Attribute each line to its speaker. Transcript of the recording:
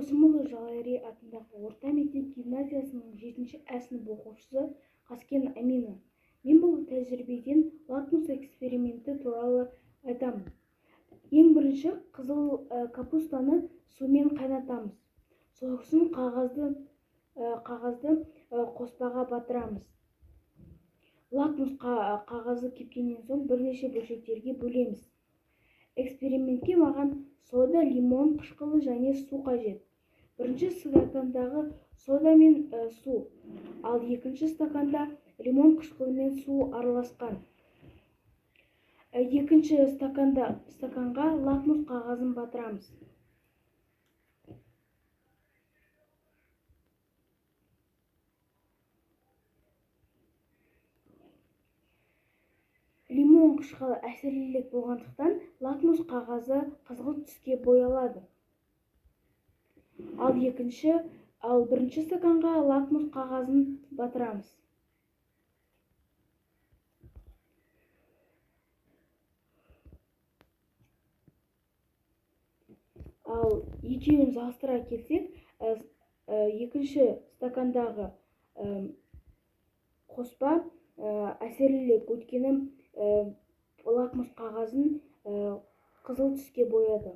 Speaker 1: досымұлы жалайри атындағы орта мектеп гимназиясының 7-ші Ә сынып оқушысы Қаскен Амина. Мен бұл тәжірибеден лакмус эксперименті туралы айтамын. Ең бірінші, қызыл капустаны сумен қайнатамыз. Сосын қағазды қоспаға батырамыз. Лакмус қағазы кепкеннен соң бірнеше бөлшектерге бөлеміз. Экспериментке маған сода, лимон қышқылы және су қажет. Бірінші стакандағы сода мен су, ал екінші стаканда лимон қышқылы мен су араласқан. Екінші стаканға лакмус қағазын батырамыз. Лимон қышқылы әсерлірек болғандықтан лакмус қағазы қызғылт түске боялады. Ал бірінші стаканға лакмус қағазын батырамыз. Ал екеуін салыстыра келсек, екінші стакандағы қоспа әсерлірек, өйткені лакмус қағазын қызыл түске бояды.